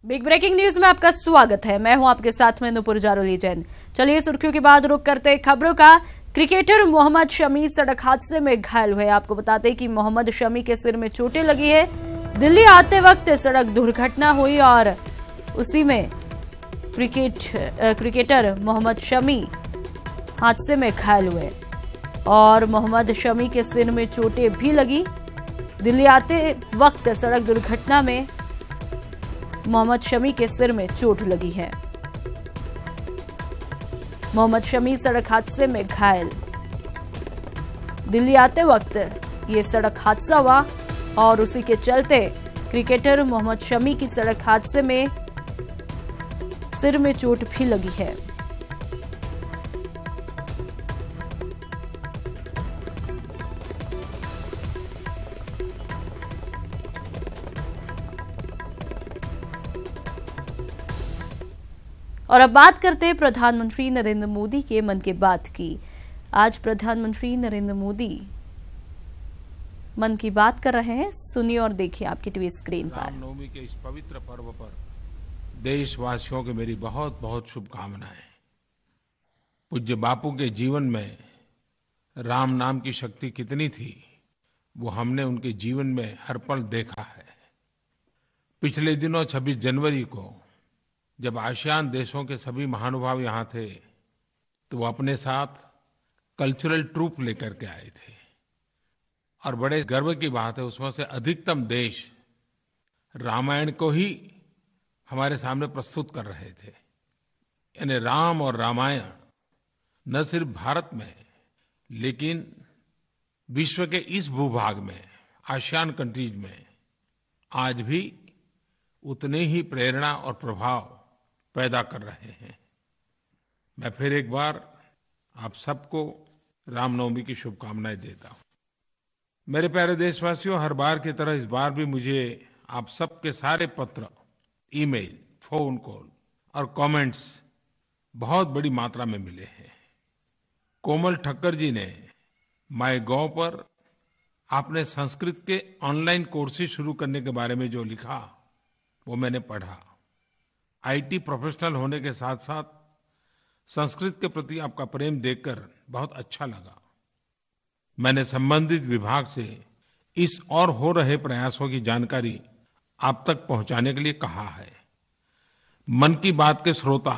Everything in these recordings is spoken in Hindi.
बिग ब्रेकिंग न्यूज में आपका स्वागत है। मैं हूं आपके साथ में नुपुर जारोली जैन। चलिए सुर्खियों के बाद रुख करते खबरों का। क्रिकेटर मोहम्मद शमी सड़क हादसे में घायल हुए। आपको बताते हैं कि मोहम्मद शमी के सिर में चोटें लगी है। दिल्ली आते वक्त सड़क दुर्घटना हुई और उसी में क्रिकेटर मोहम्मद शमी हादसे में घायल हुए और मोहम्मद शमी के सिर में चोटें भी लगी। दिल्ली आते वक्त सड़क दुर्घटना में मोहम्मद शमी के सिर में चोट लगी है। मोहम्मद शमी सड़क हादसे में घायल। दिल्ली आते वक्त ये सड़क हादसा हुआ और उसी के चलते क्रिकेटर मोहम्मद शमी की सड़क हादसे में सिर में चोट भी लगी है। और अब बात करते हैं प्रधानमंत्री नरेंद्र मोदी के मन की बात की। आज प्रधानमंत्री नरेंद्र मोदी मन की बात कर रहे हैं। सुनिए और देखिए आपकी टीवी स्क्रीन पर। रामनवमी के इस पवित्र पर्व पर देशवासियों को मेरी बहुत बहुत शुभकामनाएं। पूज्य बापू के जीवन में राम नाम की शक्ति कितनी थी वो हमने उनके जीवन में हर पल देखा है। पिछले दिनों 26 जनवरी को जब आसियान देशों के सभी महानुभाव यहाँ थे तो वो अपने साथ कल्चरल ट्रूप लेकर के आए थे और बड़े गर्व की बात है उसमें से अधिकतम देश रामायण को ही हमारे सामने प्रस्तुत कर रहे थे। यानी राम और रामायण न सिर्फ भारत में लेकिन विश्व के इस भूभाग में आसियान कंट्रीज में आज भी उतने ही प्रेरणा और प्रभाव पैदा कर रहे हैं। मैं फिर एक बार आप सबको रामनवमी की शुभकामनाएं देता हूं। मेरे प्यारे देशवासियों, हर बार की तरह इस बार भी मुझे आप सबके सारे पत्र, ईमेल, फोन कॉल और कमेंट्स बहुत बड़ी मात्रा में मिले हैं। कोमल ठक्कर जी ने माईगॉव पर आपने संस्कृत के ऑनलाइन कोर्सेज शुरू करने के बारे में जो लिखा वो मैंने पढ़ा। आईटी प्रोफेशनल होने के साथ साथ संस्कृत के प्रति आपका प्रेम देखकर बहुत अच्छा लगा। मैंने संबंधित विभाग से इस और हो रहे प्रयासों की जानकारी आप तक पहुंचाने के लिए कहा है। मन की बात के श्रोता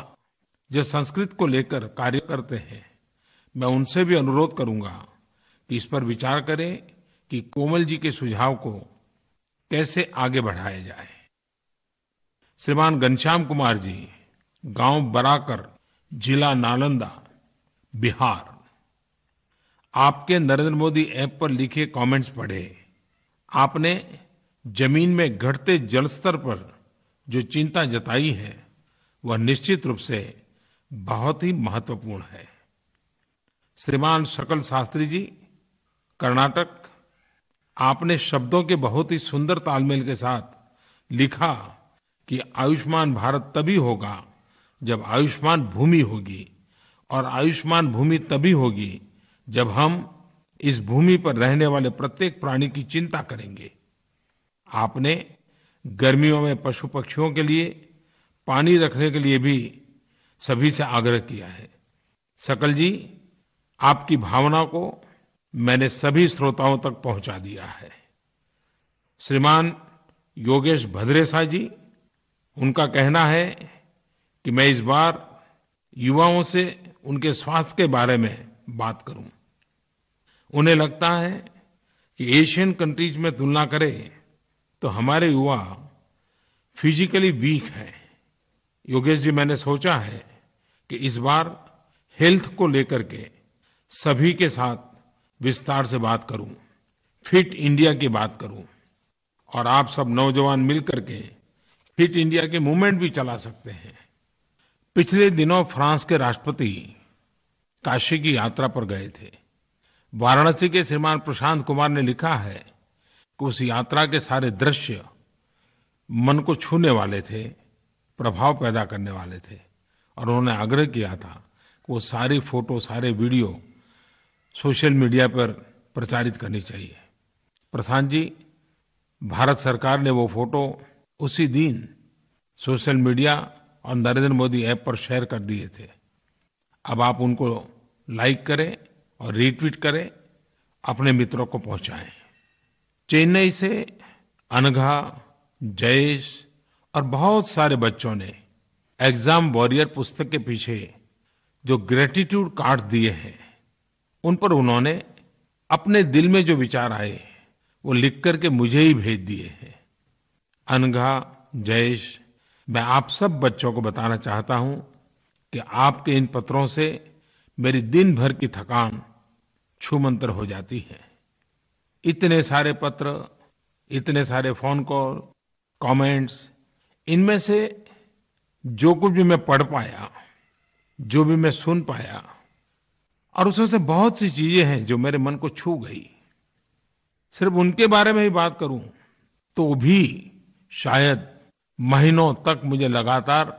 जो संस्कृत को लेकर कार्य करते हैं, मैं उनसे भी अनुरोध करूंगा कि इस पर विचार करें कि कोमल जी के सुझाव को कैसे आगे बढ़ाया जाए। श्रीमान घनश्याम कुमार जी, गांव बराकर, जिला नालंदा, बिहार, आपके नरेंद्र मोदी ऐप पर लिखे कमेंट्स पढ़े। आपने जमीन में घटते जलस्तर पर जो चिंता जताई है वह निश्चित रूप से बहुत ही महत्वपूर्ण है। श्रीमान शकल शास्त्री जी, कर्नाटक, आपने शब्दों के बहुत ही सुंदर तालमेल के साथ लिखा कि आयुष्मान भारत तभी होगा जब आयुष्मान भूमि होगी और आयुष्मान भूमि तभी होगी जब हम इस भूमि पर रहने वाले प्रत्येक प्राणी की चिंता करेंगे। आपने गर्मियों में पशु पक्षियों के लिए पानी रखने के लिए भी सभी से आग्रह किया है। सकल जी, आपकी भावना को मैंने सभी श्रोताओं तक पहुंचा दिया है। श्रीमान योगेश भद्रेशा जी, उनका कहना है कि मैं इस बार युवाओं से उनके स्वास्थ्य के बारे में बात करूं। उन्हें लगता है कि एशियन कंट्रीज में तुलना करें तो हमारे युवा फिजिकली वीक हैं। योगेश जी, मैंने सोचा है कि इस बार हेल्थ को लेकर के सभी के साथ विस्तार से बात करूं, फिट इंडिया की बात करूं और आप सब नौजवान मिलकर के फिट इंडिया के मूवमेंट भी चला सकते हैं। पिछले दिनों फ्रांस के राष्ट्रपति काशी की यात्रा पर गए थे। वाराणसी के श्रीमान प्रशांत कुमार ने लिखा है कि उस यात्रा के सारे दृश्य मन को छूने वाले थे, प्रभाव पैदा करने वाले थे और उन्होंने आग्रह किया था कि वो सारी फोटो, सारे वीडियो सोशल मीडिया पर प्रचारित करनी चाहिए। प्रधान जी, भारत सरकार ने वो फोटो उसी दिन सोशल मीडिया और नरेंद्र मोदी ऐप पर शेयर कर दिए थे। अब आप उनको लाइक करें और रीट्वीट करें, अपने मित्रों को पहुंचाएं। चेन्नई से अनघा, जयेश और बहुत सारे बच्चों ने एग्जाम वॉरियर पुस्तक के पीछे जो ग्रेटिट्यूड कार्ड दिए हैं, उन पर उन्होंने अपने दिल में जो विचार आए वो लिख करके मुझे ही भेज दिए हैं। अनघा, जयेश, मैं आप सब बच्चों को बताना चाहता हूं कि आपके इन पत्रों से मेरी दिन भर की थकान छूमंतर हो जाती है। इतने सारे पत्र, इतने सारे फोन कॉल, कमेंट्स, इनमें से जो कुछ भी मैं पढ़ पाया, जो भी मैं सुन पाया, और उसमें से बहुत सी चीजें हैं जो मेरे मन को छू गई। सिर्फ उनके बारे में ही बात करूं तो भी शायद महीनों तक मुझे लगातार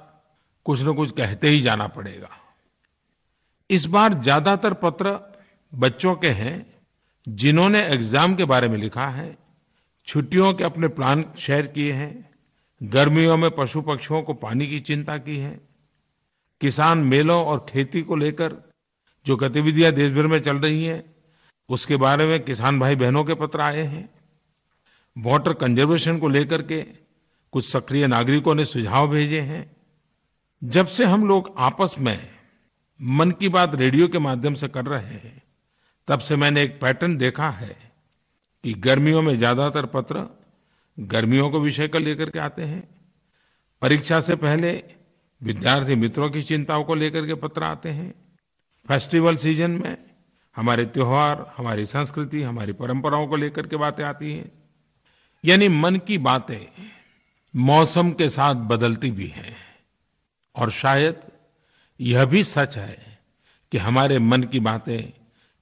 कुछ न कुछ कहते ही जाना पड़ेगा। इस बार ज्यादातर पत्र बच्चों के हैं जिन्होंने एग्जाम के बारे में लिखा है, छुट्टियों के अपने प्लान शेयर किए हैं, गर्मियों में पशु पक्षियों को पानी की चिंता की है, किसान मेलों और खेती को लेकर जो गतिविधियां देश भर में चल रही हैं उसके बारे में किसान भाई बहनों के पत्र आए हैं। वाटर कंजर्वेशन को लेकर के कुछ सक्रिय नागरिकों ने सुझाव भेजे हैं। जब से हम लोग आपस में मन की बात रेडियो के माध्यम से कर रहे हैं, तब से मैंने एक पैटर्न देखा है कि गर्मियों में ज्यादातर पत्र गर्मियों को विषय को लेकर के आते हैं। परीक्षा से पहले विद्यार्थी मित्रों की चिंताओं को लेकर के पत्र आते हैं। फेस्टिवल सीजन में हमारे त्योहार, हमारी संस्कृति, हमारी परंपराओं को लेकर के बातें आती हैं। यानी मन की बातें मौसम के साथ बदलती भी हैं। और शायद यह भी सच है कि हमारे मन की बातें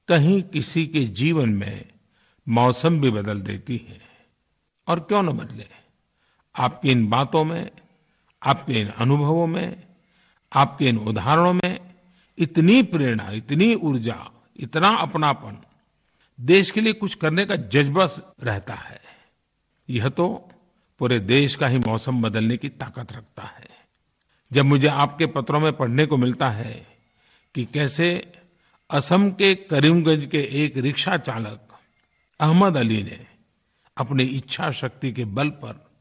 कहीं किसी के जीवन में मौसम भी बदल देती हैं। और क्यों न बदले, आपकी इन बातों में, आपके इन अनुभवों में, आपके इन उदाहरणों में इतनी प्रेरणा, इतनी ऊर्जा, इतना अपनापन, देश के लिए कुछ करने का जज्बा रहता है। यह तो पूरे देश का ही मौसम बदलने की ताकत रखता है। जब मुझे आपके पत्रों में पढ़ने को मिलता है कि कैसे असम के करीमगंज के एक रिक्शा चालक अहमद अली ने अपनी इच्छा शक्ति के बल पर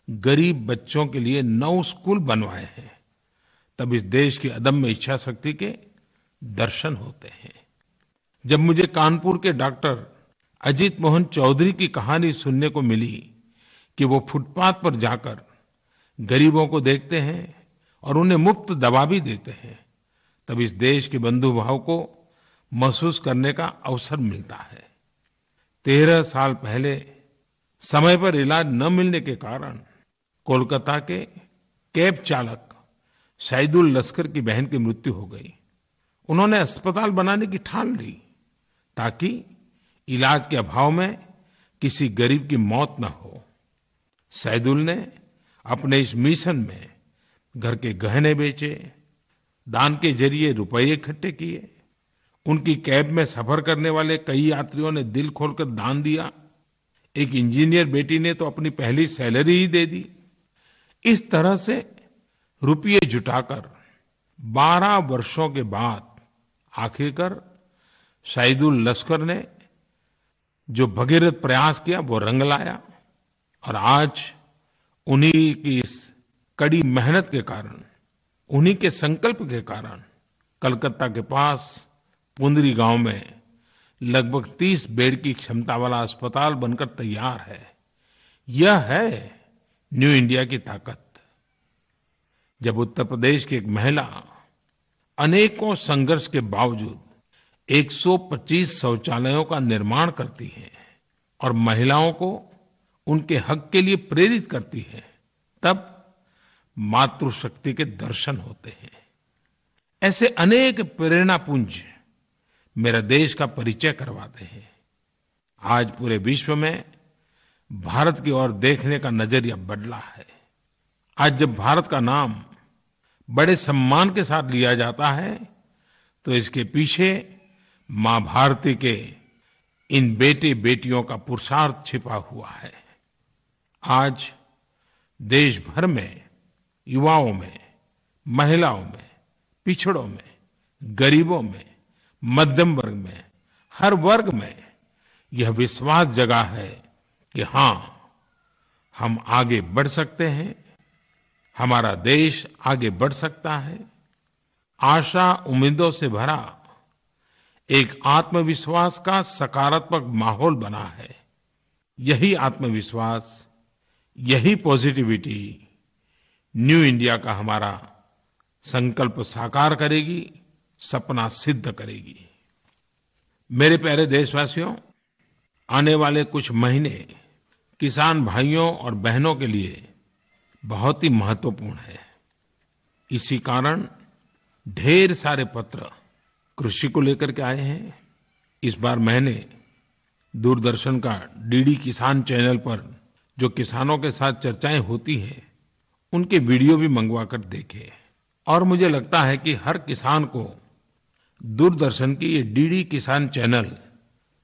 गरीब बच्चों के लिए 9 स्कूल बनवाए हैं, तब इस देश की अदम्य इच्छा शक्ति के दर्शन होते हैं। जब मुझे कानपुर के डॉक्टर अजीत मोहन चौधरी की कहानी सुनने को मिली कि वो फुटपाथ पर जाकर गरीबों को देखते हैं और उन्हें मुफ्त दवा भी देते हैं, तब इस देश के बंधु भाव को महसूस करने का अवसर मिलता है। 13 साल पहले समय पर इलाज न मिलने के कारण कोलकाता के कैब चालक सैदुल लस्कर की बहन की मृत्यु हो गई। उन्होंने अस्पताल बनाने की ठान ली ताकि इलाज के अभाव में किसी गरीब की मौत न हो। सैदुल ने अपने इस मिशन में घर के गहने बेचे, दान के जरिए रुपए इकट्ठे किए। उनकी कैब में सफर करने वाले कई यात्रियों ने दिल खोलकर दान दिया। एक इंजीनियर बेटी ने तो अपनी पहली सैलरी ही दे दी। इस तरह से रुपये जुटाकर 12 वर्षों के बाद आखिरकार सैदुल लस्कर ने जो भगीरथ प्रयास किया वो रंग लाया। और आज उन्हीं की इस कड़ी मेहनत के कारण, उन्हीं के संकल्प के कारण कलकत्ता के पास पुंदरी गांव में लगभग 30 बेड की क्षमता वाला अस्पताल बनकर तैयार है। यह है न्यू इंडिया की ताकत। जब उत्तर प्रदेश की एक महिला अनेकों संघर्ष के बावजूद 125 शौचालयों का निर्माण करती है और महिलाओं को उनके हक के लिए प्रेरित करती है, तब मातृशक्ति के दर्शन होते हैं। ऐसे अनेक प्रेरणापुंज मेरा देश का परिचय करवाते हैं। आज पूरे विश्व में भारत की ओर देखने का नजरिया बदला है। आज जब भारत का नाम बड़े सम्मान के साथ लिया जाता है तो इसके पीछे मां भारती के इन बेटे बेटियों का पुरुषार्थ छिपा हुआ है। आज देश भर में युवाओं में, महिलाओं में, पिछड़ों में, गरीबों में, मध्यम वर्ग में, हर वर्ग में यह विश्वास जगा है कि हाँ, हम आगे बढ़ सकते हैं, हमारा देश आगे बढ़ सकता है। आशा उम्मीदों से भरा एक आत्मविश्वास का सकारात्मक माहौल बना है। यही आत्मविश्वास, यही पॉजिटिविटी न्यू इंडिया का हमारा संकल्प साकार करेगी, सपना सिद्ध करेगी। मेरे प्यारे देशवासियों, आने वाले कुछ महीने किसान भाइयों और बहनों के लिए बहुत ही महत्वपूर्ण है। इसी कारण ढेर सारे पत्र कृषि को लेकर के आए हैं। इस बार मैंने दूरदर्शन का डीडी किसान चैनल पर जो किसानों के साथ चर्चाएं होती हैं, उनके वीडियो भी मंगवा कर देखे। और मुझे लगता है कि हर किसान को दूरदर्शन की ये डीडी किसान चैनल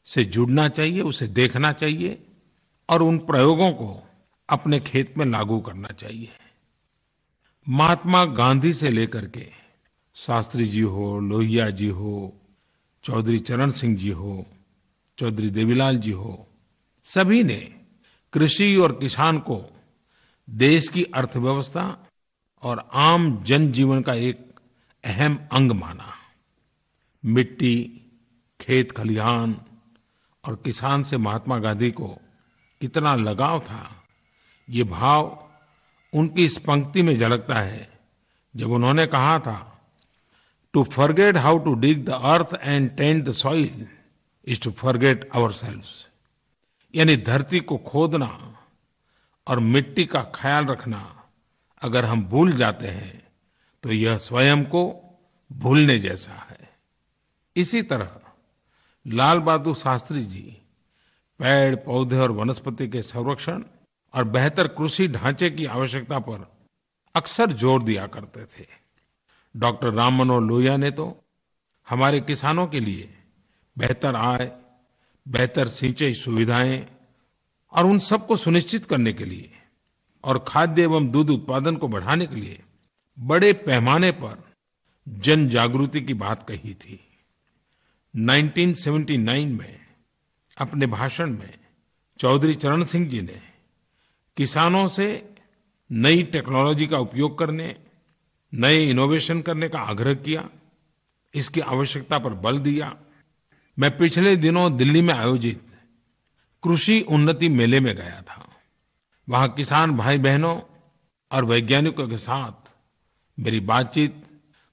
से जुड़ना चाहिए, उसे देखना चाहिए और उन प्रयोगों को अपने खेत में लागू करना चाहिए। महात्मा गांधी से लेकर के शास्त्री जी हो, लोहिया जी हो, चौधरी चरण सिंह जी हो, चौधरी देवीलाल जी हो, सभी ने कृषि और किसान को देश की अर्थव्यवस्था और आम जनजीवन का एक अहम अंग माना। मिट्टी, खेत खलिहान और किसान से महात्मा गांधी को कितना लगाव था, ये भाव उनकी इस पंक्ति में झलकता है जब उन्होंने कहा था, to forget how to dig the earth and tend the soil is to forget ourselves. यानी धरती को खोदना और मिट्टी का ख्याल रखना अगर हम भूल जाते हैं तो यह स्वयं को भूलने जैसा है। इसी तरह लाल बहादुर शास्त्री जी पेड़, पौधे और वनस्पति के संरक्षण और बेहतर कृषि ढांचे की आवश्यकता पर अक्सर जोर दिया करते थे। डॉक्टर राम मनोहर लोहिया ने तो हमारे किसानों के लिए बेहतर आय, बेहतर सिंचाई सुविधाएं और उन सबको सुनिश्चित करने के लिए और खाद्य एवं दूध उत्पादन को बढ़ाने के लिए बड़े पैमाने पर जन जागृति की बात कही थी। 1979 में अपने भाषण में चौधरी चरण सिंह जी ने किसानों से नई टेक्नोलॉजी का उपयोग करने, नए इनोवेशन करने का आग्रह किया। इसकी आवश्यकता पर बल दिया। मैं पिछले दिनों दिल्ली में आयोजित कृषि उन्नति मेले में गया था। वहां किसान भाई बहनों और वैज्ञानिकों के साथ मेरी बातचीत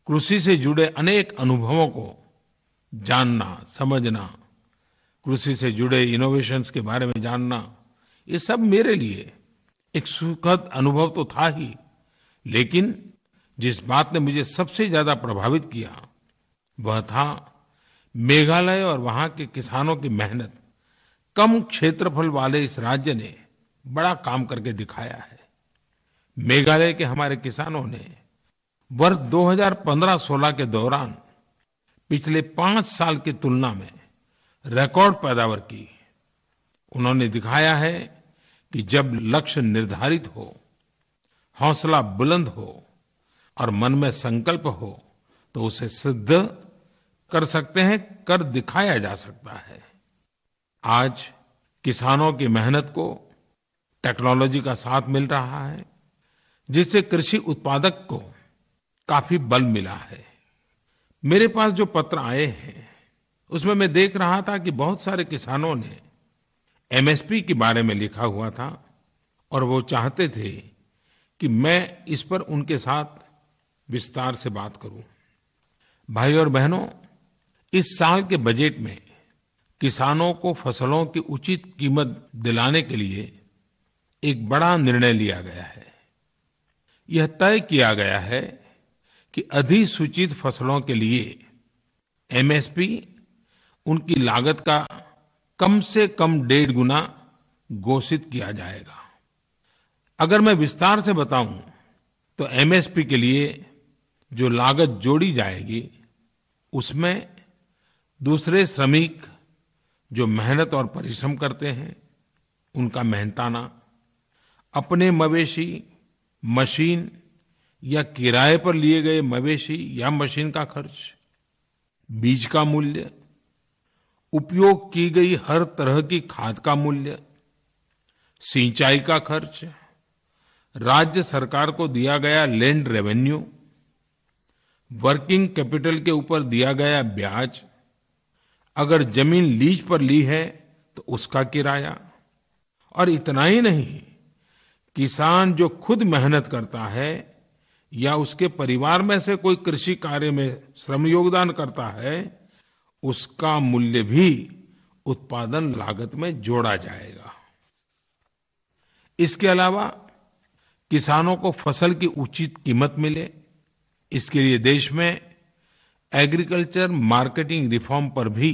कृषि से जुड़े अनेक अनुभवों को जानना, समझना, कृषि से जुड़े इनोवेशंस के बारे में जानना, ये सब मेरे लिए एक सुखद अनुभव तो था ही, लेकिन जिस बात ने मुझे सबसे ज्यादा प्रभावित किया वह था मेघालय और वहां के किसानों की मेहनत। कम क्षेत्रफल वाले इस राज्य ने बड़ा काम करके दिखाया है। मेघालय के हमारे किसानों ने वर्ष 2015-16 के दौरान पिछले 5 साल की तुलना में रिकॉर्ड पैदावार की। उन्होंने दिखाया है कि जब लक्ष्य निर्धारित हो, हौसला बुलंद हो और मन में संकल्प हो तो उसे सिद्ध कर सकते हैं, कर दिखाया जा सकता है। आज किसानों की मेहनत को टेक्नोलॉजी का साथ मिल रहा है, जिससे कृषि उत्पादक को काफी बल मिला है। मेरे पास जो पत्र आए हैं उसमें मैं देख रहा था कि बहुत सारे किसानों ने एमएसपी के बारे में लिखा हुआ था और वो चाहते थे कि मैं इस पर उनके साथ विस्तार से बात करूं। भाई और बहनों, इस साल के बजट में किसानों को फसलों की उचित कीमत दिलाने के लिए एक बड़ा निर्णय लिया गया है। यह तय किया गया है कि अधिसूचित फसलों के लिए एमएसपी उनकी लागत का कम से कम 1.5 गुना घोषित किया जाएगा। अगर मैं विस्तार से बताऊं तो एमएसपी के लिए जो लागत जोड़ी जाएगी उसमें दूसरे श्रमिक जो मेहनत और परिश्रम करते हैं उनका मेहनताना, अपने मवेशी, मशीन या किराए पर लिए गए मवेशी या मशीन का खर्च, बीज का मूल्य, उपयोग की गई हर तरह की खाद का मूल्य, सिंचाई का खर्च, राज्य सरकार को दिया गया लैंड रेवेन्यू, वर्किंग कैपिटल के ऊपर दिया गया ब्याज, अगर जमीन लीज पर ली है तो उसका किराया, और इतना ही नहीं, किसान जो खुद मेहनत करता है या उसके परिवार में से कोई कृषि कार्य में श्रम योगदान करता है, उसका मूल्य भी उत्पादन लागत में जोड़ा जाएगा। इसके अलावा किसानों को फसल की उचित कीमत मिले, इसके लिए देश में एग्रीकल्चर मार्केटिंग रिफॉर्म पर भी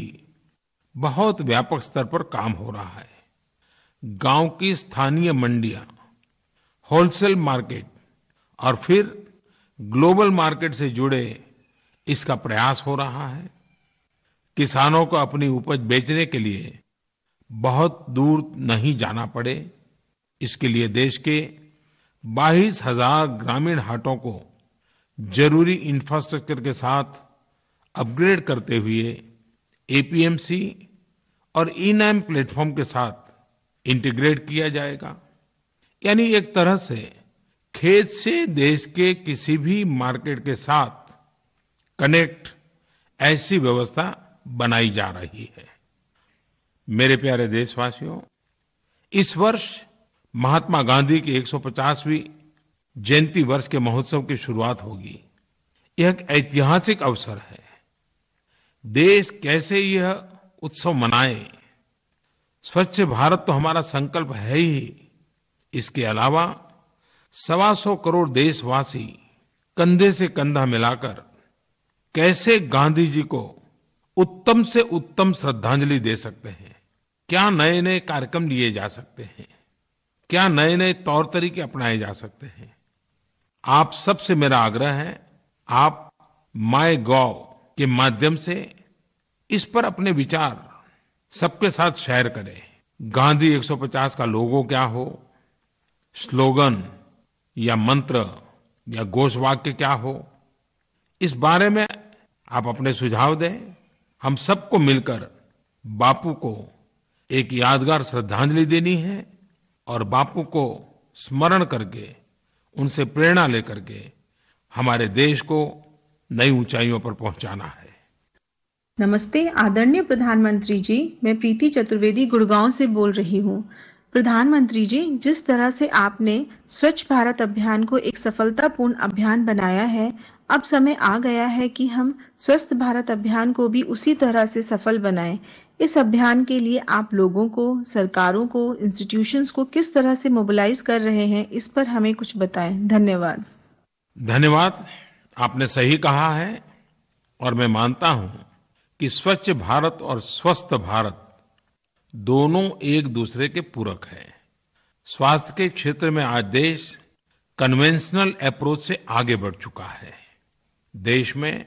बहुत व्यापक स्तर पर काम हो रहा है। गांव की स्थानीय मंडियां, होलसेल मार्केट और फिर ग्लोबल मार्केट से जुड़े इसका प्रयास हो रहा है। किसानों को अपनी उपज बेचने के लिए बहुत दूर नहीं जाना पड़े, इसके लिए देश के 22,000 ग्रामीण हाटों को जरूरी इंफ्रास्ट्रक्चर के साथ अपग्रेड करते हुए एपीएमसी और ई-नाम प्लेटफॉर्म के साथ इंटीग्रेट किया जाएगा। यानी एक तरह से खेत से देश के किसी भी मार्केट के साथ कनेक्ट, ऐसी व्यवस्था बनाई जा रही है। मेरे प्यारे देशवासियों, इस वर्ष महात्मा गांधी की 150वीं जयंती वर्ष के महोत्सव की शुरुआत होगी। यह एक ऐतिहासिक अवसर है। देश कैसे यह उत्सव मनाए? स्वच्छ भारत तो हमारा संकल्प है ही, इसके अलावा 125 करोड़ देशवासी कंधे से कंधा मिलाकर कैसे गांधी जी को उत्तम से उत्तम श्रद्धांजलि दे सकते हैं? क्या नए नए कार्यक्रम लिए जा सकते हैं? क्या नए नए तौर तरीके अपनाए जा सकते हैं? आप सबसे मेरा आग्रह है, आप माईगोव के माध्यम से इस पर अपने विचार सबके साथ शेयर करें। गांधी 150 का लोगो क्या हो, स्लोगन या मंत्र या घोषवाक्य क्या हो, इस बारे में आप अपने सुझाव दें। हम सबको मिलकर बापू को एक यादगार श्रद्धांजलि देनी है और बापू को स्मरण करके, उनसे प्रेरणा लेकर के हमारे देश को नई ऊंचाइयों पर पहुंचाना है। नमस्ते आदरणीय प्रधानमंत्री जी, मैं प्रीति चतुर्वेदी गुड़गांव से बोल रही हूँ। प्रधानमंत्री जी, जिस तरह से आपने स्वच्छ भारत अभियान को एक सफलतापूर्ण अभियान बनाया है, अब समय आ गया है कि हम स्वस्थ भारत अभियान को भी उसी तरह से सफल बनाएं। इस अभियान के लिए आप लोगों को, सरकारों को, इंस्टीट्यूशंस को किस तरह से मोबिलाइज कर रहे हैं, इस पर हमें कुछ बताएं। धन्यवाद। धन्यवाद। आपने सही कहा है और मैं मानता हूं कि स्वच्छ भारत और स्वस्थ भारत दोनों एक दूसरे के पूरक हैं। स्वास्थ्य के क्षेत्र में आज देश कन्वेंशनल अप्रोच से आगे बढ़ चुका है। देश में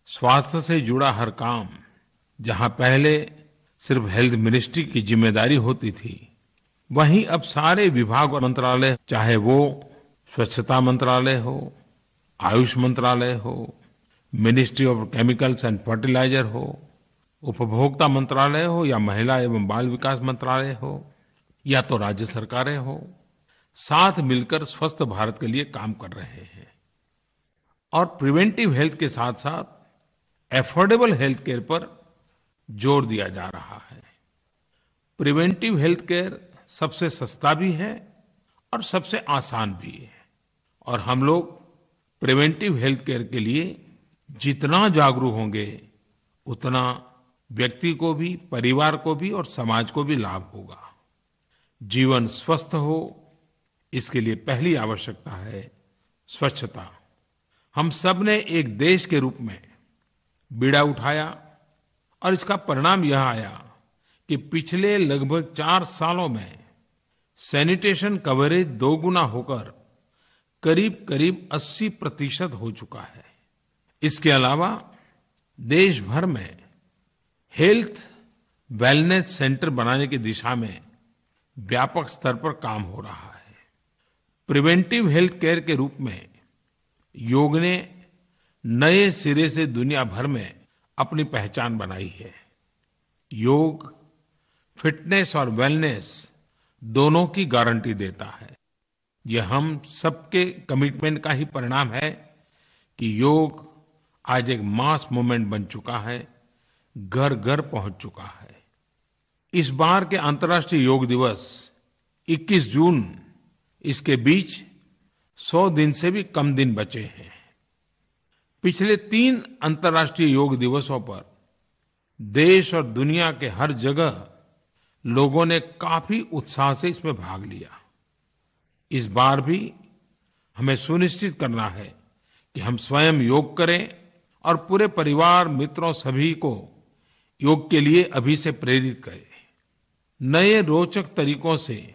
स्वास्थ्य से जुड़ा हर काम, जहां पहले सिर्फ हेल्थ मिनिस्ट्री की जिम्मेदारी होती थी, वहीं अब सारे विभाग और मंत्रालय, चाहे वो स्वच्छता मंत्रालय हो, आयुष मंत्रालय हो, ministry of chemicals and fertiliser हो, उपभोक्ता मंत्रालय हो या महिला एवं बाल विकास मंत्रालय हो या तो राज्य सरकारें हो, साथ मिलकर स्वस्थ भारत के लिए काम कर रहे हैं। और प्रिवेंटिव हेल्थ के साथ साथ एफोर्डेबल हेल्थ केयर पर जोर दिया जा रहा है। प्रिवेंटिव हेल्थ केयर सबसे सस्ता भी है और सबसे आसान भी है, और हम लोग प्रिवेंटिव हेल्थ केयर के लिए जितना जागरूक होंगे, उतना व्यक्ति को भी, परिवार को भी और समाज को भी लाभ होगा। जीवन स्वस्थ हो, इसके लिए पहली आवश्यकता है स्वच्छता। हम सब ने एक देश के रूप में बीड़ा उठाया और इसका परिणाम यह आया कि पिछले लगभग 4 सालों में सैनिटेशन कवरेज 2 गुना होकर करीब करीब 80% हो चुका है। इसके अलावा देश भर में हेल्थ वेलनेस सेंटर बनाने की दिशा में व्यापक स्तर पर काम हो रहा है। प्रिवेंटिव हेल्थ केयर के रूप में योग ने नए सिरे से दुनिया भर में अपनी पहचान बनाई है। योग फिटनेस और वेलनेस दोनों की गारंटी देता है। यह हम सबके कमिटमेंट का ही परिणाम है कि योग आज एक मास मूवमेंट बन चुका है, घर घर पहुंच चुका है। इस बार के अंतर्राष्ट्रीय योग दिवस 21 जून, इसके बीच 100 दिन से भी कम दिन बचे हैं। पिछले 3 अंतर्राष्ट्रीय योग दिवसों पर देश और दुनिया के हर जगह लोगों ने काफी उत्साह से इसमें भाग लिया। इस बार भी हमें सुनिश्चित करना है कि हम स्वयं योग करें और पूरे परिवार, मित्रों सभी को योग के लिए अभी से प्रेरित करें। नए रोचक तरीकों से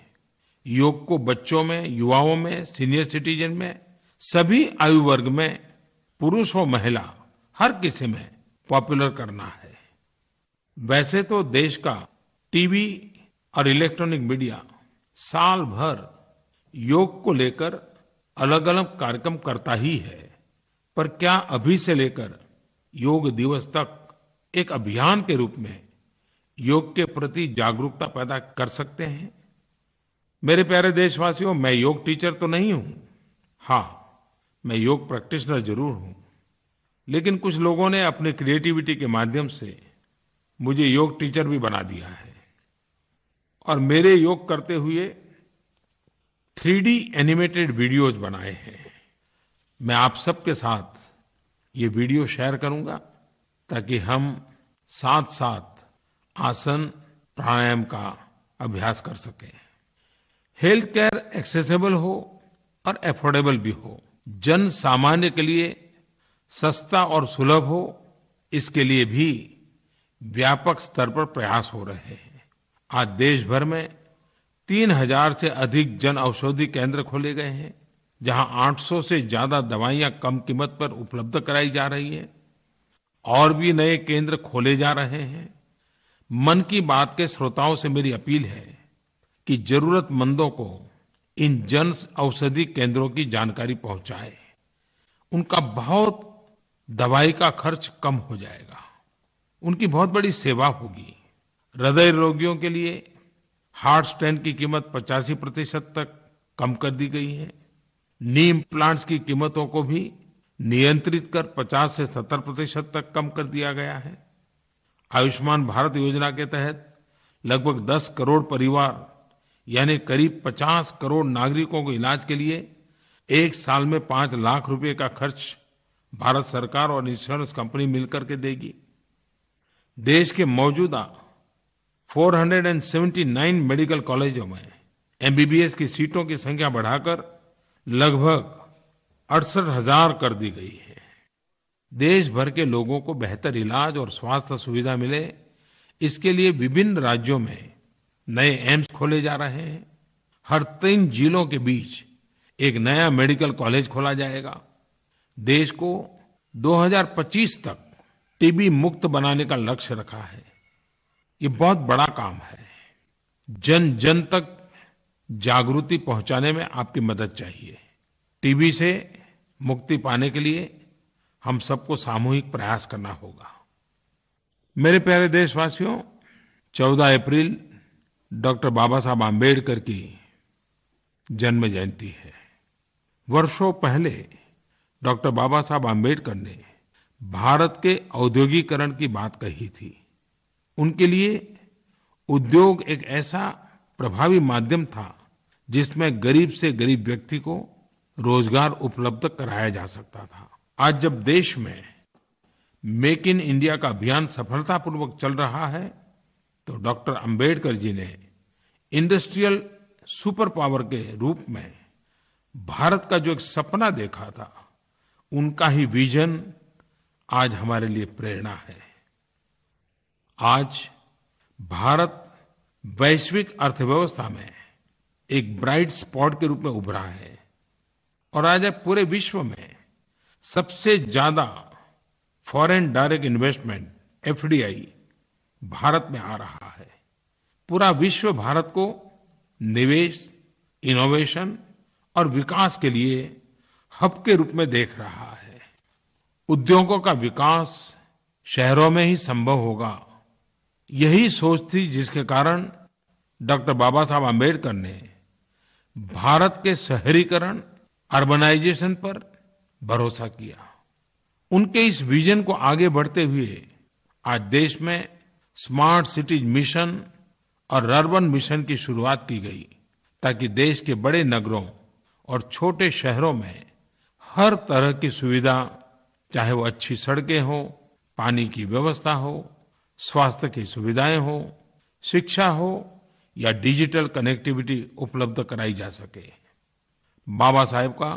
योग को बच्चों में, युवाओं में, सीनियर सिटीजन में, सभी आयु वर्ग में, पुरुष हो महिला, हर किसी में पॉपुलर करना है। वैसे तो देश का टीवी और इलेक्ट्रॉनिक मीडिया साल भर योग को लेकर अलग अलग कार्यक्रम करता ही है, पर क्या अभी से लेकर योग दिवस तक एक अभियान के रूप में योग के प्रति जागरूकता पैदा कर सकते हैं? मेरे प्यारे देशवासियों, मैं योग टीचर तो नहीं हूं। हाँ, मैं योग प्रैक्टिशनर जरूर हूं, लेकिन कुछ लोगों ने अपनी क्रिएटिविटी के माध्यम से मुझे योग टीचर भी बना दिया है और मेरे योग करते हुए 3D एनिमेटेड वीडियोज बनाए हैं। मैं आप सबके साथ ये वीडियो शेयर करूंगा ताकि हम साथ साथ आसन, प्राणायाम का अभ्यास कर सकें। हेल्थ केयर एक्सेसिबल हो और अफोर्डेबल भी हो, जन सामान्य के लिए सस्ता और सुलभ हो, इसके लिए भी व्यापक स्तर पर प्रयास हो रहे हैं। आज देश भर में 3000 से अधिक जन औषधि केंद्र खोले गए हैं, जहां 800 से ज्यादा दवाइयां कम कीमत पर उपलब्ध कराई जा रही हैं और भी नए केंद्र खोले जा रहे हैं। मन की बात के श्रोताओं से मेरी अपील है कि जरूरतमंदों को इन जन औषधि केंद्रों की जानकारी पहुंचाए। उनका बहुत दवाई का खर्च कम हो जाएगा, उनकी बहुत बड़ी सेवा होगी। हृदय रोगियों के लिए हार्ट स्टेंट की कीमत 85% तक कम कर दी गई है। नी इम्प्लांट्स की कीमतों को भी नियंत्रित कर 50 से 70% तक कम कर दिया गया है। आयुष्मान भारत योजना के तहत लगभग 10 करोड़ परिवार यानी करीब 50 करोड़ नागरिकों को इलाज के लिए एक साल में 5 लाख रुपए का खर्च भारत सरकार और इंश्योरेंस कंपनी मिलकर के देगी। देश के मौजूदा 479 मेडिकल कॉलेजों में MBBS की सीटों की संख्या बढ़ाकर लगभग 68,000 कर दी गई है। देश भर के लोगों को बेहतर इलाज और स्वास्थ्य सुविधा मिले, इसके लिए विभिन्न राज्यों में नए एम्स खोले जा रहे हैं। हर 3 जिलों के बीच एक नया मेडिकल कॉलेज खोला जाएगा। देश को 2025 तक टीबी मुक्त बनाने का लक्ष्य रखा है। ये बहुत बड़ा काम है। जन जन तक जागृति पहुंचाने में आपकी मदद चाहिए। टीबी से मुक्ति पाने के लिए हम सबको सामूहिक प्रयास करना होगा। मेरे प्यारे देशवासियों, 14 अप्रैल डॉक्टर बाबा साहब आम्बेडकर की जन्म जयंती है। वर्षों पहले डॉक्टर बाबा साहब आम्बेडकर ने भारत के औद्योगिकरण की बात कही थी। उनके लिए उद्योग एक ऐसा प्रभावी माध्यम था जिसमें गरीब से गरीब व्यक्ति को रोजगार उपलब्ध कराया जा सकता था। आज जब देश में मेक इन इंडिया का अभियान सफलतापूर्वक चल रहा है, तो डॉक्टर आम्बेडकर जी ने इंडस्ट्रियल सुपर पावर के रूप में भारत का जो एक सपना देखा था, उनका ही विजन आज हमारे लिए प्रेरणा है। आज भारत वैश्विक अर्थव्यवस्था में एक ब्राइट स्पॉट के रूप में उभरा है और आज पूरे विश्व में सबसे ज्यादा foreign direct investment FDI Bharat में आ रहा है। पूरा विश्व भारत को निवेश, इनोवेशन और विकास के लिए हब के रूप में देख रहा है। उद्योगों का विकास शहरों में ही संभव होगा, यही सोच थी जिसके कारण डॉक्टर बाबा साहब आम्बेडकर ने भारत के शहरीकरण, अर्बनाइजेशन पर भरोसा किया। उनके इस विजन को आगे बढ़ते हुए आज देश में स्मार्ट सिटीज मिशन और अर्बन मिशन की शुरुआत की गई, ताकि देश के बड़े नगरों और छोटे शहरों में हर तरह की सुविधा, चाहे वो अच्छी सड़कें हो, पानी की व्यवस्था हो, स्वास्थ्य की सुविधाएं हो, शिक्षा हो या डिजिटल कनेक्टिविटी उपलब्ध कराई जा सके। बाबा साहेब का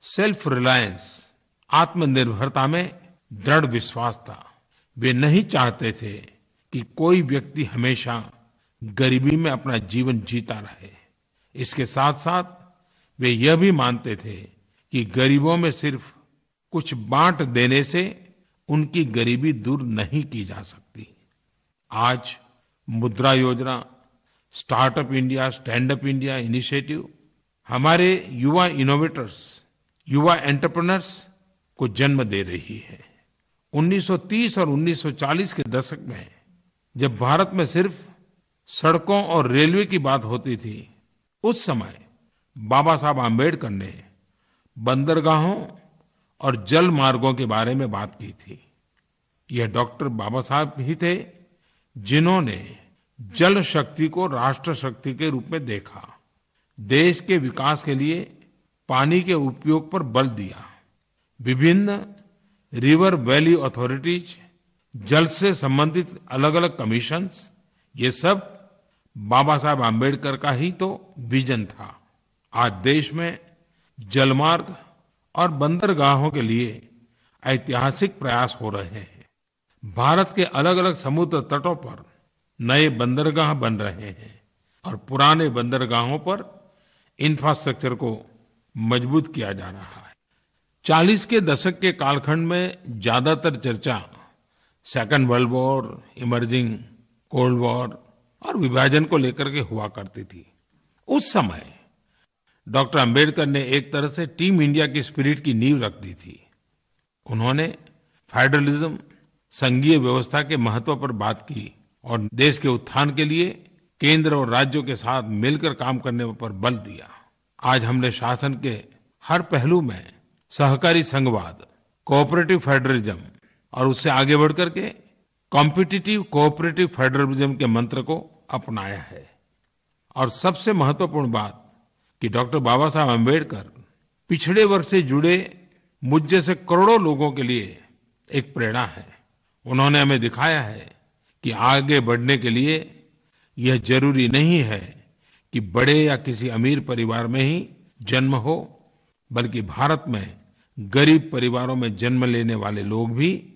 सेल्फ रिलायंस, आत्मनिर्भरता में दृढ़ विश्वास था। वे नहीं चाहते थे कि कोई व्यक्ति हमेशा गरीबी में अपना जीवन जीता रहे। इसके साथ साथ वे यह भी मानते थे कि गरीबों में सिर्फ कुछ बांट देने से उनकी गरीबी दूर नहीं की जा सकती। आज मुद्रा योजना, startup India, stand up India initiative हमारे युवा इनोवेटर्स, युवा एंटरप्रेन्योर्स को जन्म दे रही है। 1930 और 1940 के दशक में जब भारत में सिर्फ सड़कों और रेलवे की बात होती थी, उस समय बाबा साहब आम्बेडकर ने बंदरगाहों और जल मार्गों के बारे में बात की थी। यह डॉक्टर बाबा साहब ही थे जिन्होंने जल शक्ति को राष्ट्र शक्ति के रूप में देखा, देश के विकास के लिए पानी के उपयोग पर बल दिया। विभिन्न रिवर वैली अथॉरिटीज, जल से संबंधित अलग अलग कमीशंस, ये सब बाबा साहब आम्बेडकर का ही तो विजन था। आज देश में जलमार्ग और बंदरगाहों के लिए ऐतिहासिक प्रयास हो रहे हैं। भारत के अलग अलग समुद्र तटों पर नए बंदरगाह बन रहे हैं और पुराने बंदरगाहों पर इंफ्रास्ट्रक्चर को मजबूत किया जा रहा है। 40 के दशक के कालखंड में ज्यादातर चर्चा second world war, emerging cold war और विभाजन को लेकर के हुआ करती थी। उस समय डॉक्टर आम्बेडकर ने एक तरह से टीम इंडिया की स्पिरिट की नींव रख दी थी। उन्होंने फेडरलिज्म, संघीय व्यवस्था के महत्व पर बात की और देश के उत्थान के लिए केंद्र और राज्यों के साथ मिलकर काम करने पर बल दिया। आज हमने शासन के हर पहलू में सहकारी संघवाद, कोऑपरेटिव फेडरलिज्म और उससे आगे बढ़कर के कॉम्पिटिटिव कोऑपरेटिव फेडरलिज्म के मंत्र को अपनाया है। और सबसे महत्वपूर्ण बात कि डॉक्टर बाबा साहब आम्बेडकर पिछड़े वर्ग से जुड़े मुझ जैसे करोड़ों लोगों के लिए एक प्रेरणा है। उन्होंने हमें दिखाया है कि आगे बढ़ने के लिए यह जरूरी नहीं है कि बड़े या किसी अमीर परिवार में ही जन्म हो, बल्कि भारत में गरीब परिवारों में जन्म लेने वाले लोग भी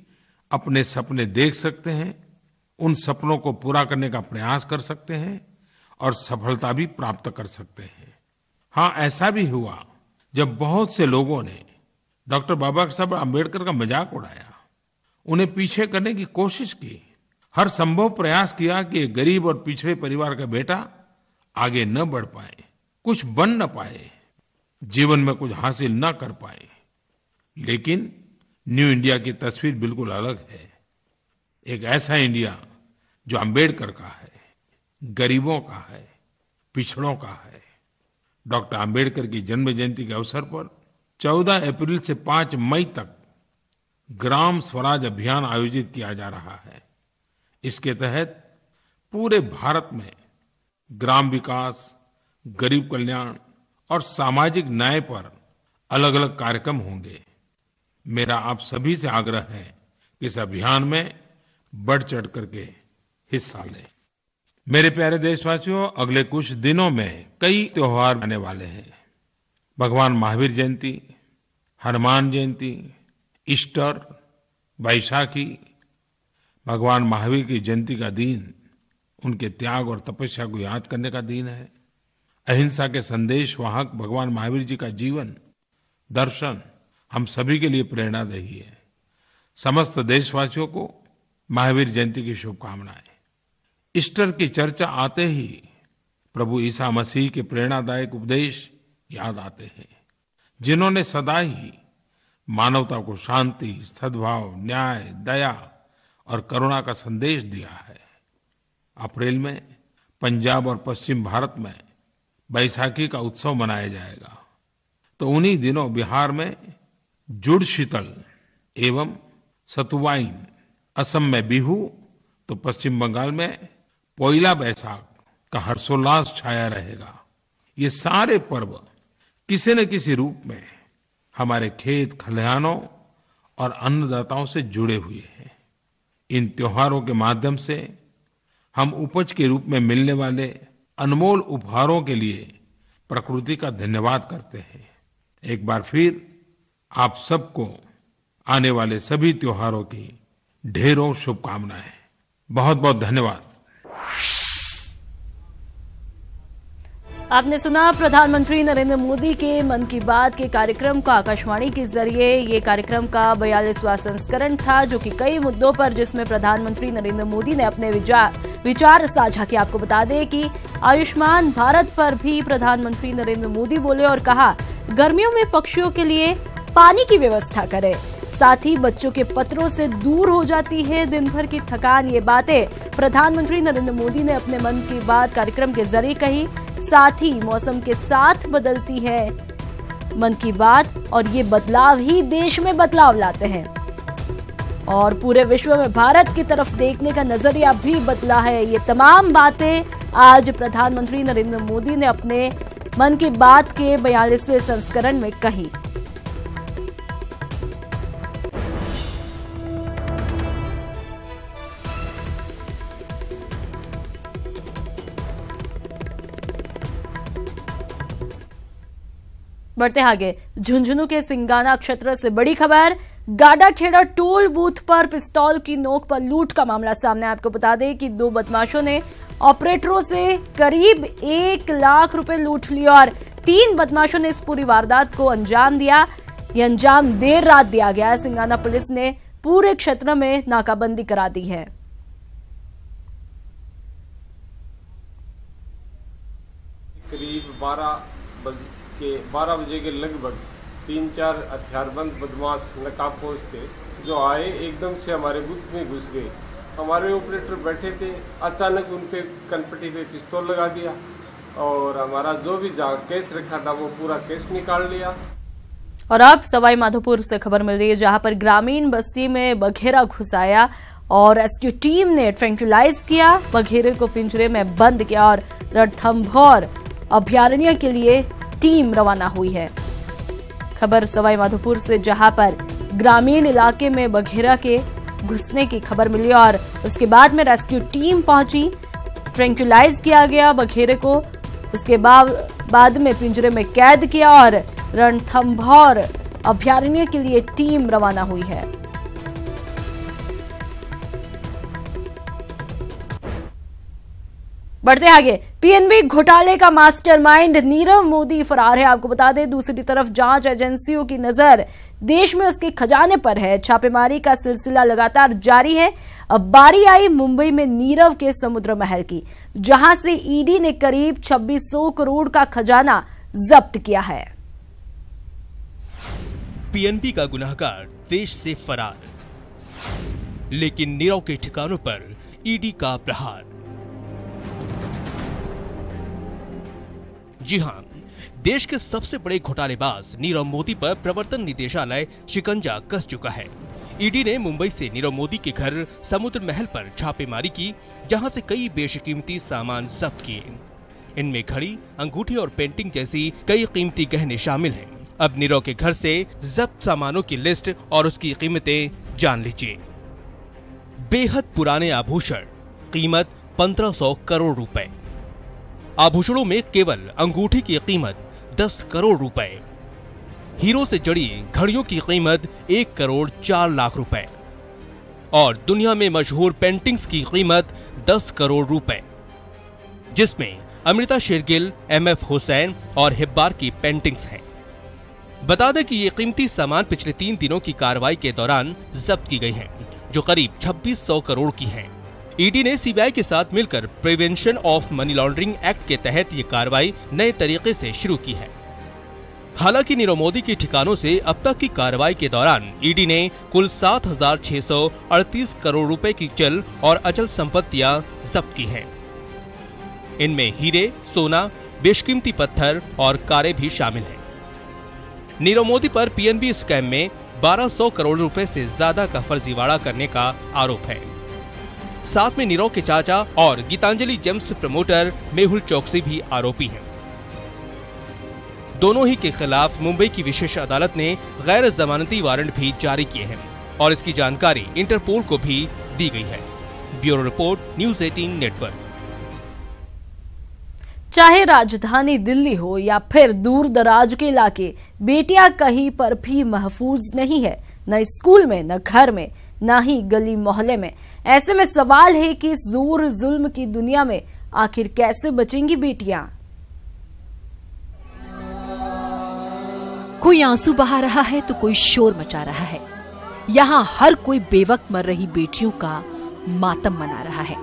अपने सपने देख सकते हैं, उन सपनों को पूरा करने का प्रयास कर सकते हैं और सफलता भी प्राप्त कर सकते हैं। हाँ, ऐसा भी हुआ जब बहुत से लोगों ने डॉक्टर बाबा साहब आम्बेडकर का मजाक उड़ाया, उन्हें पीछे करने की कोशिश की, हर संभव प्रयास किया कि गरीब और पिछड़े परिवार का बेटा आगे न बढ़ पाए, कुछ बन न पाए, जीवन में कुछ हासिल न कर पाए। लेकिन न्यू इंडिया की तस्वीर बिल्कुल अलग है। एक ऐसा इंडिया जो आम्बेडकर का है, गरीबों का है, पिछड़ों का है। डॉक्टर आम्बेडकर की जन्म जयंती के अवसर पर 14 अप्रैल से 5 मई तक ग्राम स्वराज अभियान आयोजित किया जा रहा है। इसके तहत पूरे भारत में ग्राम विकास, गरीब कल्याण और सामाजिक न्याय पर अलग अलग कार्यक्रम होंगे। मेरा आप सभी से आग्रह है कि इस अभियान में बढ़ चढ़ करके हिस्सा लें। मेरे प्यारे देशवासियों, अगले कुछ दिनों में कई त्योहार आने वाले हैं। भगवान महावीर जयंती, हनुमान जयंती, ईस्टर, वैशाखी। भगवान महावीर की जयंती का दिन उनके त्याग और तपस्या को याद करने का दिन है। अहिंसा के संदेश वाहक भगवान महावीर जी का जीवन, दर्शन हम सभी के लिए प्रेरणादायी है। समस्त देशवासियों को महावीर जयंती की शुभकामनाएं। ईस्टर की चर्चा आते ही प्रभु ईसा मसीह के प्रेरणादायक उपदेश याद आते हैं। जिन्होंने सदा ही मानवता को शांति, सद्भाव, न्याय, दया और करुणा का संदेश दिया है। अप्रैल में पंजाब और पश्चिम भारत में बैसाखी का उत्सव मनाया जाएगा, तो उन्हीं दिनों बिहार में जुड़ शीतल एवं सतुवाईन, असम में बिहू, तो पश्चिम बंगाल में पोइला बैसाख का हर्षोल्लास छाया रहेगा। ये सारे पर्व किसी न किसी रूप में हमारे खेत खलिहानों और अन्नदाताओं से जुड़े हुए हैं। इन त्योहारों के माध्यम से हम उपज के रूप में मिलने वाले अनमोल उपहारों के लिए प्रकृति का धन्यवाद करते हैं। एक बार फिर आप सबको आने वाले सभी त्योहारों की ढेरों शुभकामनाएं। बहुत बहुत धन्यवाद। आपने सुना प्रधानमंत्री नरेंद्र मोदी के मन की बात के कार्यक्रम का आकाशवाणी के जरिए। ये कार्यक्रम का 42वां संस्करण था, जो कि कई मुद्दों पर जिसमें प्रधानमंत्री नरेंद्र मोदी ने अपने विचार साझा किए। आपको बता दें कि आयुष्मान भारत पर भी प्रधानमंत्री नरेंद्र मोदी बोले और कहा, गर्मियों में पक्षियों के लिए पानी की व्यवस्था करें। साथ ही बच्चों के पत्रों से दूर हो जाती है दिन भर की थकान। ये बातें प्रधानमंत्री नरेंद्र मोदी ने अपने मन की बात कार्यक्रम के जरिए कही। साथ ही मौसम के साथ बदलती है मन की बात, और ये बदलाव ही देश में बदलाव लाते हैं और पूरे विश्व में भारत की तरफ देखने का नजरिया भी बदला है। ये तमाम बातें आज प्रधानमंत्री नरेंद्र मोदी ने अपने मन की बात के 42वें संस्करण में कही। बढ़ते आगे, झुंझुनू के सिंगाना क्षेत्र से बड़ी खबर। गाडाखेड़ा टोल बूथ पर पिस्तौल की नोक पर लूट का मामला सामने। आपको बता दें कि 2 बदमाशों ने ऑपरेटरों से करीब 1 लाख रुपए लूट लिए और 3 बदमाशों ने इस पूरी वारदात को अंजाम दिया। ये अंजाम देर रात दिया गया। सिंगाना पुलिस ने पूरे क्षेत्र में नाकाबंदी करा दी है। करीब 12 बजे के लगभग 3-4 हथियारबंद बदमाश नकाबपोश थे, जो आए एकदम से हमारे बूथ में घुस गए। हमारे ऑपरेटर बैठे थे, अचानक उन पे कनपट्टी पे पिस्तौल लगा दिया और हमारा जो भी कैश रखा था वो पूरा कैश निकाल लिया। और अब सवाई माधोपुर से खबर मिल रही है, जहां पर ग्रामीण बस्ती में बघेरा घुस आया और रेस्क्यू टीम ने ट्रैंक्विलाइज किया। बघेरे को पिंजरे में बंद किया और रणथंभौर अभयारण्य के लिए टीम रवाना हुई है। खबर सवाई माधोपुर से, जहां पर ग्रामीण इलाके में बघेरा के घुसने की खबर मिली और उसके बाद में रेस्क्यू टीम पहुंची। ट्रैंक्विलाइज किया गया बघेरे को, उसके बाद में पिंजरे में कैद किया और रणथंभौर अभयारण्य के लिए टीम रवाना हुई है। बढ़ते आगे, पीएनबी घोटाले का मास्टरमाइंड नीरव मोदी फरार है। आपको बता दें, दूसरी तरफ जांच एजेंसियों की नजर देश में उसके खजाने पर है। छापेमारी का सिलसिला लगातार जारी है। अब बारी आई मुंबई में नीरव के समुद्र महल की, जहां से ईडी ने करीब 2600 करोड़ का खजाना जब्त किया है। पीएनबी का गुनहगार देश से फरार, लेकिन नीरव के ठिकानों पर ईडी का प्रहार। जी हां, देश के सबसे बड़े घोटालेबाज नीरव मोदी पर प्रवर्तन निदेशालय शिकंजा कस चुका है। ईडी ने मुंबई से नीरव मोदी के घर समुद्र महल पर छापेमारी की, जहां से कई बेशकीमती सामान जब्त किए। इनमें घड़ी, अंगूठी और पेंटिंग जैसी कई कीमती गहने शामिल हैं। अब नीरव के घर से जब्त सामानों की लिस्ट और उसकी कीमतें जान लीजिए। बेहद पुराने आभूषण, कीमत 1500 करोड़ रुपए। आभूषणों में केवल अंगूठी की कीमत 10 करोड़ रुपए। हीरो से जड़ी घड़ियों की कीमत 1 करोड़ 4 लाख रुपए और दुनिया में मशहूर पेंटिंग्स की कीमत 10 करोड़ रुपए, जिसमें अमृता शेरगिल, एमएफ हुसैन और हिब्बार की पेंटिंग्स हैं। बता दें कि ये कीमती सामान पिछले 3 दिनों की कार्रवाई के दौरान जब्त की गई हैं, जो करीब 2600 करोड़ की हैं। ईडी ने सीबीआई के साथ मिलकर prevention of money laundering act के तहत ये कार्रवाई नए तरीके से शुरू की है। हालांकि नीरव मोदी के ठिकानों से अब तक की कार्रवाई के दौरान ईडी ने कुल 7,638 करोड़ रुपए की चल और अचल संपत्तियां जब्त की हैं। इनमें हीरे, सोना, बेशकीमती पत्थर और कारें भी शामिल हैं। नीरव मोदी पर पीएनबी स्कैम में 1200 करोड़ रुपए से ज्यादा का फर्जीवाड़ा करने का आरोप है। साथ में नीरव के चाचा और गीतांजलि जेम्स प्रमोटर मेहुल चौकसी भी आरोपी हैं। दोनों ही के खिलाफ मुंबई की विशेष अदालत ने गैर जमानती वारंट भी जारी किए हैं और इसकी जानकारी इंटरपोल को भी दी गई है। Bureau report, news 18 network. चाहे राजधानी दिल्ली हो या फिर दूर दराज के इलाके, बेटियां कहीं पर भी महफूज नहीं है, न स्कूल में, न घर में, न ही गली मोहल्ले में। ऐसे में सवाल है कि इस जोर जुल्म की दुनिया में आखिर कैसे बचेंगी बेटियां। कोई आंसू बहा रहा है तो कोई शोर मचा रहा है। यहाँ हर कोई बेवक्त मर रही बेटियों का मातम मना रहा है।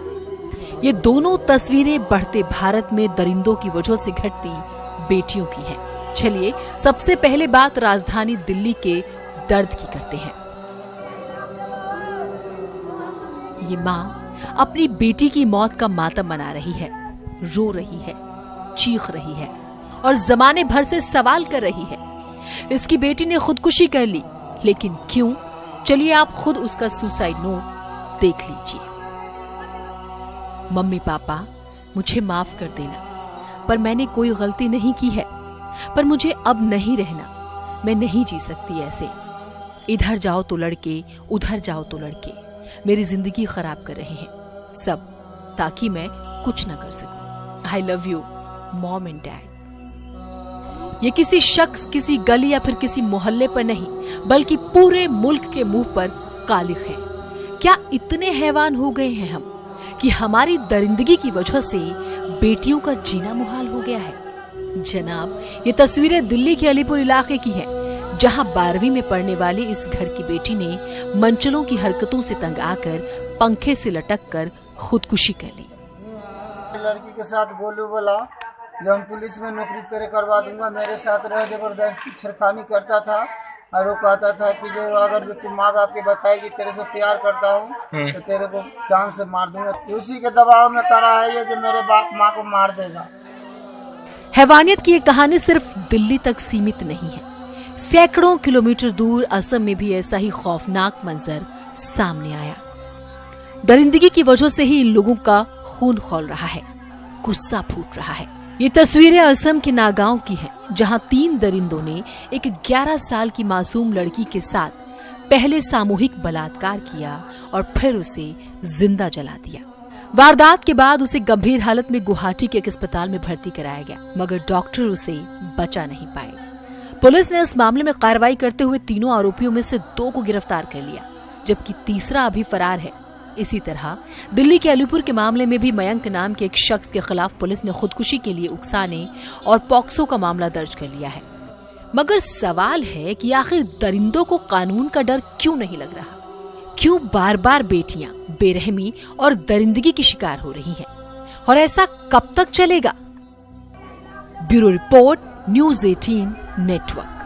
ये दोनों तस्वीरें बढ़ते भारत में दरिंदों की वजह से घटती बेटियों की हैं। चलिए सबसे पहले बात राजधानी दिल्ली के दर्द की करते हैं। ये माँ अपनी बेटी की मौत का मातम मना रही है, रो रही है, चीख रही है और जमाने भर से सवाल कर रही है। इसकी बेटी ने खुदकुशी कर ली, लेकिन क्यों? चलिए आप खुद उसका सुसाइड नोट देख लीजिए। मम्मी पापा, मुझे माफ कर देना, पर मैंने कोई गलती नहीं की है। पर मुझे अब नहीं रहना, मैं नहीं जी सकती ऐसे। इधर जाओ तो लड़के, उधर जाओ तो लड़के मेरी जिंदगी खराब कर रहे हैं सब, ताकि मैं कुछ न कर सकूं। I love you mom and dad. ये किसी शख्स, किसी गली या फिर किसी मोहल्ले पर नहीं, बल्कि पूरे मुल्क के मुंह पर कालिख है। क्या इतने हैवान हो गए हैं हम कि हमारी दरिंदगी की वजह से बेटियों का जीना मुहाल हो गया है? जनाब, ये तस्वीरें दिल्ली के अलीपुर इलाके की हैं, जहां 12वीं में पढ़ने वाली इस घर की बेटी ने मंचलों की हरकतों से तंग आकर पंखे से लटक कर खुदकुशी कर ली। लड़की के साथ बोला जब हम पुलिस में नौकरी तेरे करवा दूंगा, मेरे साथ रह, जबरदस्ती छेड़खानी करता था और वो कहता था कि जो अगर जो तुम माँ बाप के बताएगी तेरे से प्यार करता हूँ तो तेरे को जान से मार दूंगा। उसी के दबाव में करा है ये, जो मेरे बाप माँ को मार देगा। हैवानियत की ये कहानी सिर्फ दिल्ली तक सीमित नहीं है। सैकड़ों किलोमीटर दूर असम में भी ऐसा ही खौफनाक मंजर सामने आया। दरिंदगी की वजह से ही इन लोगों का खून खौल रहा है, गुस्सा फूट रहा है। ये तस्वीरें असम के नागांव की हैं, जहां 3 दरिंदों ने एक 11 साल की मासूम लड़की के साथ पहले सामूहिक बलात्कार किया और फिर उसे जिंदा जला दिया। वारदात के बाद उसे गंभीर हालत में गुवाहाटी के एक अस्पताल में भर्ती कराया गया, मगर डॉक्टर उसे बचा नहीं पाए। पुलिस ने इस मामले में कार्रवाई करते हुए तीनों आरोपियों में से 2 को गिरफ्तार कर लिया, जबकि तीसरा अभी फरार है। इसी तरह दिल्ली के अलीपुर के मामले में भी मयंक नाम के एक शख्स के खिलाफ पुलिस ने खुदकुशी के लिए उकसाने और पॉक्सो का मामला दर्ज कर लिया है। मगर सवाल है कि आखिर दरिंदों को कानून का डर क्यों नहीं लग रहा? क्यों बार बार बेटियां बेरहमी और दरिंदगी की शिकार हो रही हैं? और ऐसा कब तक चलेगा? Bureau report, news 18 network.